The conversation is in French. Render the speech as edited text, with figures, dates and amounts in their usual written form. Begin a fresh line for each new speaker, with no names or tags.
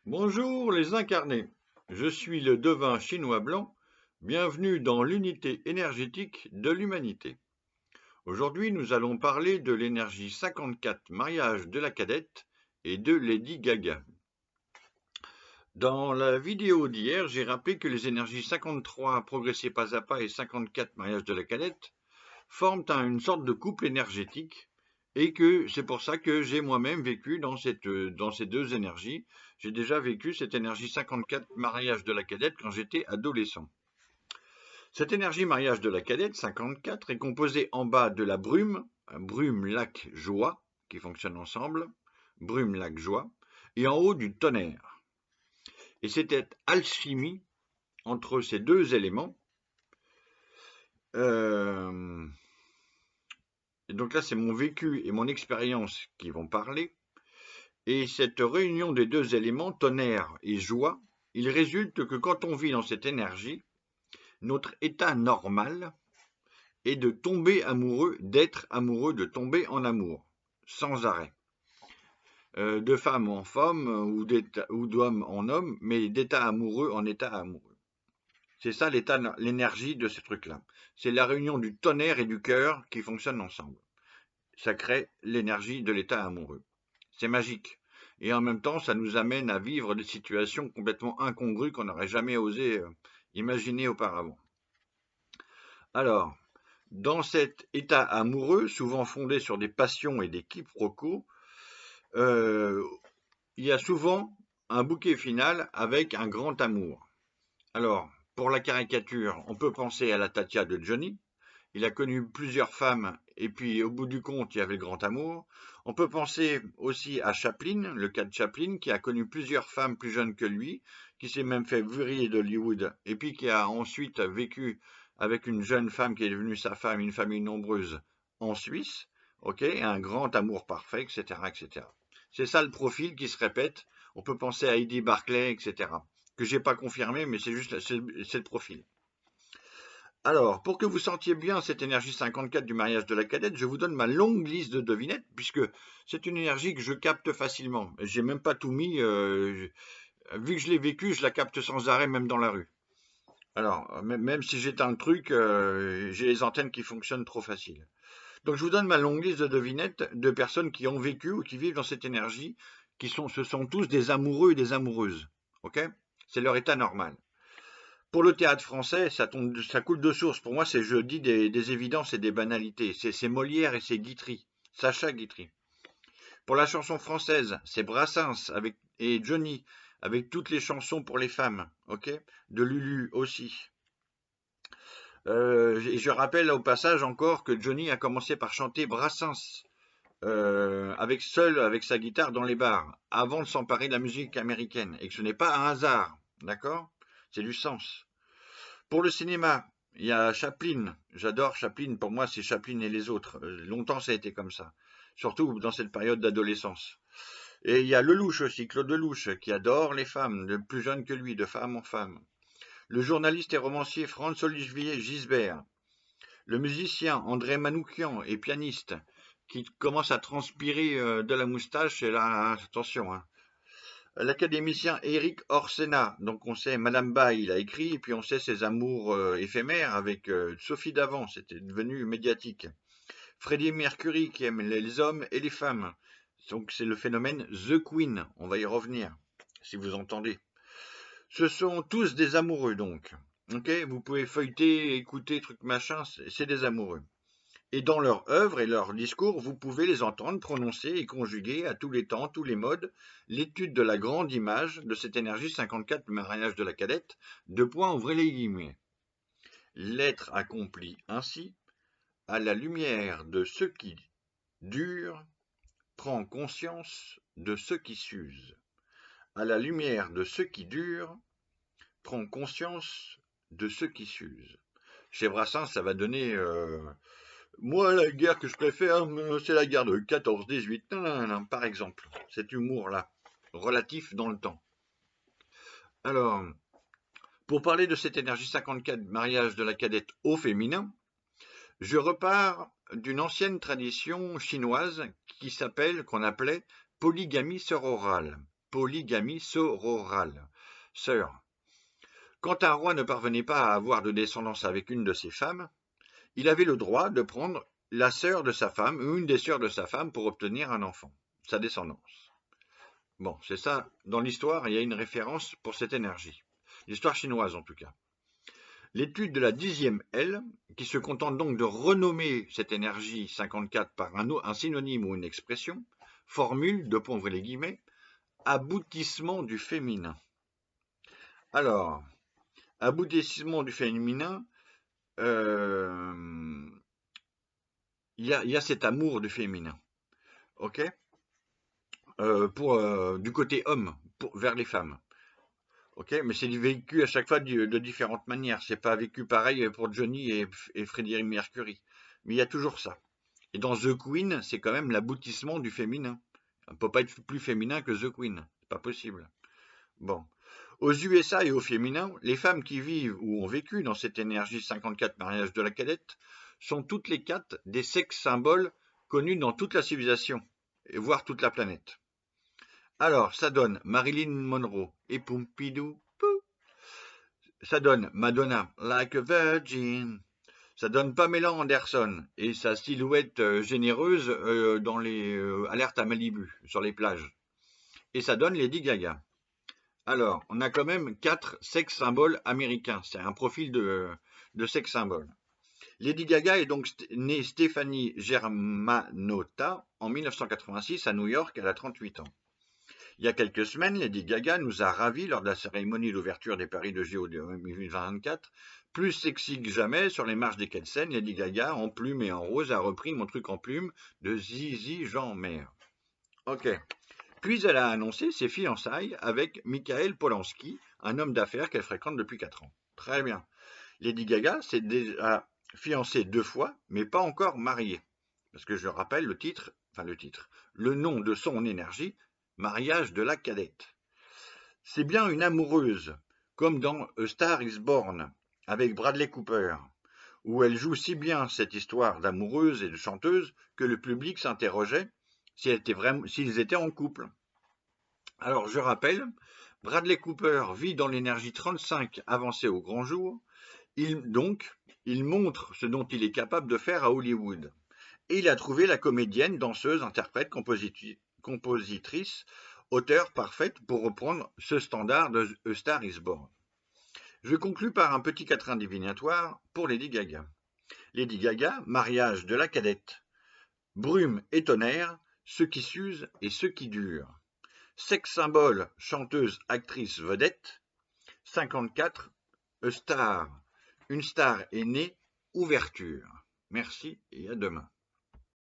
Bonjour les incarnés, je suis le devin chinois blanc, bienvenue dans l'unité énergétique de l'humanité. Aujourd'hui nous allons parler de l'énergie 54 mariage de la cadette et de Lady Gaga. Dans la vidéo d'hier, j'ai rappelé que les énergies 53 progresser pas à pas et 54 mariage de la cadette forment une sorte de couple énergétique et que c'est pour ça que j'ai moi-même vécu dans ces deux énergies. J'ai déjà vécu cette énergie 54 mariage de la cadette quand j'étais adolescent. Cette énergie mariage de la cadette 54 est composée en bas de la brume, brume lac joie qui fonctionnent ensemble, brume lac joie, et en haut du tonnerre. Et c'est cette alchimie entre ces deux éléments. Et donc là, c'est mon vécu et mon expérience qui vont parler. Et cette réunion des deux éléments, tonnerre et joie, il résulte que quand on vit dans cette énergie, notre état normal est de tomber amoureux, d'être amoureux, de tomber en amour, sans arrêt. De femme en femme ou d'homme en homme, mais d'état amoureux en état amoureux. C'est ça l'énergie de ce truc-là. C'est la réunion du tonnerre et du cœur qui fonctionnent ensemble. Ça crée l'énergie de l'état amoureux. C'est magique. Et en même temps, ça nous amène à vivre des situations complètement incongrues qu'on n'aurait jamais osé imaginer auparavant. Alors, dans cet état amoureux, souvent fondé sur des passions et des quiproquos, il y a souvent un bouquet final avec un grand amour. Alors, pour la caricature, on peut penser à la Tatia de Johnny. Il a connu plusieurs femmes et puis au bout du compte, il y avait le grand amour. On peut penser aussi à Chaplin, le cas de Chaplin, qui a connu plusieurs femmes plus jeunes que lui, qui s'est même fait virer d'Hollywood et puis qui a ensuite vécu avec une jeune femme qui est devenue sa femme, une famille nombreuse en Suisse, ok, un grand amour parfait, etc., etc. C'est ça le profil qui se répète. On peut penser à Heidi Barclay, etc., que j'ai pas confirmé, mais c'est le profil. Alors, pour que vous sentiez bien cette énergie 54 du mariage de la cadette, je vous donne ma longue liste de devinettes, puisque c'est une énergie que je capte facilement. J'ai même pas tout mis, vu que je l'ai vécu, je la capte sans arrêt, même dans la rue. Alors, même si j'éteins le truc, j'ai les antennes qui fonctionnent trop facile. Donc, je vous donne ma longue liste de devinettes de personnes qui ont vécu ou qui vivent dans cette énergie, ce sont tous des amoureux et des amoureuses. Ok? C'est leur état normal. Pour le théâtre français, ça coule de source. Pour moi, je dis des évidences et des banalités. C'est Molière et c'est Guitry, Sacha Guitry. Pour la chanson française, c'est Brassens et Johnny, avec toutes les chansons pour les femmes, ok, de Lulu aussi. Et je rappelle au passage encore que Johnny a commencé par chanter Brassens, avec sa guitare dans les bars, avant de s'emparer de la musique américaine, et que ce n'est pas un hasard, d'accord? C'est du sens. Pour le cinéma, il y a Chaplin. J'adore Chaplin. Pour moi, c'est Chaplin et les autres. Longtemps, ça a été comme ça. Surtout dans cette période d'adolescence. Et il y a Lelouch aussi, Claude Lelouch, qui adore les femmes, de plus jeunes que lui, de femme en femme. Le journaliste et romancier Franz-Olivier Gisbert. Le musicien André Manoukian et pianiste, qui commence à transpirer de la moustache. Et là, attention, hein. L'académicien Éric Orsena, donc on sait Madame Bas, il a écrit, et puis on sait ses amours éphémères avec Sophie Davant, c'était devenu médiatique. Freddie Mercury qui aime les hommes et les femmes, donc c'est le phénomène The Queen, on va y revenir, si vous entendez. Ce sont tous des amoureux donc, ok, vous pouvez feuilleter, écouter, truc machin, c'est des amoureux. Et dans leur œuvre et leur discours, vous pouvez les entendre prononcer et conjuguer à tous les temps, tous les modes, l'étude de la grande image de cette énergie 54 du mariage de la cadette, deux points, ouvrez les guillemets. L'être accompli ainsi, à la lumière de ce qui dure, prend conscience de ce qui s'use. À la lumière de ce qui dure, prend conscience de ce qui s'use. Chez Brassens, ça va donner moi, la guerre que je préfère, c'est la guerre de 14-18, par exemple. Cet humour-là, relatif dans le temps. Alors, pour parler de cette énergie 54 mariage de la cadette au féminin, je repars d'une ancienne tradition chinoise qu'on appelait polygamie sororale. polygamie sororale. Sœur. Quand un roi ne parvenait pas à avoir de descendance avec une de ses femmes, il avait le droit de prendre la sœur de sa femme ou une des sœurs de sa femme pour obtenir un enfant, sa descendance. Bon, c'est ça. Dans l'histoire, il y a une référence pour cette énergie. L'histoire chinoise, en tout cas. L'étude de la 10e L, qui se contente donc de renommer cette énergie 54 par un synonyme ou une expression, formule, de ouvrir les guillemets, aboutissement du féminin. Alors, aboutissement du féminin, il y a cet amour du féminin, ok, du côté homme, vers les femmes. Ok, mais c'est vécu à chaque fois de différentes manières. C'est pas vécu pareil pour Johnny et Freddie Mercury. Mais il y a toujours ça. Et dans The Queen, c'est quand même l'aboutissement du féminin. On ne peut pas être plus féminin que The Queen. C'est pas possible. Bon. Aux USA et au féminin, les femmes qui vivent ou ont vécu dans cette énergie 54 mariage de la cadette sont toutes les 4 des sexes symboles connus dans toute la civilisation, voire toute la planète. Alors, ça donne Marilyn Monroe et Pompidou. Ça donne Madonna, Like a Virgin. Ça donne Pamela Anderson et sa silhouette généreuse dans les alertes à Malibu, sur les plages. Et ça donne Lady Gaga. Alors, on a quand même 4 sex symboles américains. C'est un profil de sex symbole. Lady Gaga est donc née Stéphanie Germanotta en 1986 à New York. Elle a 38 ans. Il y a quelques semaines, Lady Gaga nous a ravis lors de la cérémonie d'ouverture des Paris de JO 2024. Plus sexy que jamais, sur les marches des quais de Seine, Lady Gaga, en plume et en rose, a repris Mon truc en plume de Zizi Jean-Mer. Ok. Puis elle a annoncé ses fiançailles avec Michael Polanski, un homme d'affaires qu'elle fréquente depuis 4 ans. Très bien. Lady Gaga s'est déjà fiancée 2 fois, mais pas encore mariée. Parce que je rappelle le nom de son énergie, Mariage de la cadette. C'est bien une amoureuse, comme dans A Star is Born, avec Bradley Cooper, où elle joue si bien cette histoire d'amoureuse et de chanteuse que le public s'interrogeait s'ils étaient en couple. Alors je rappelle, Bradley Cooper vit dans l'énergie 35 avancée au grand jour, il montre ce dont il est capable de faire à Hollywood. Et il a trouvé la comédienne, danseuse, interprète, compositrice, auteure parfaite pour reprendre ce standard de A Star is Born. Je conclus par un petit quatrain divinatoire pour Lady Gaga. Lady Gaga, mariage de la cadette. Brume et tonnerre, ceux qui s'usent et ceux qui durent. Sex symbole, chanteuse, actrice, vedette. 54, A Star. Une star est née, ouverture. Merci et à demain.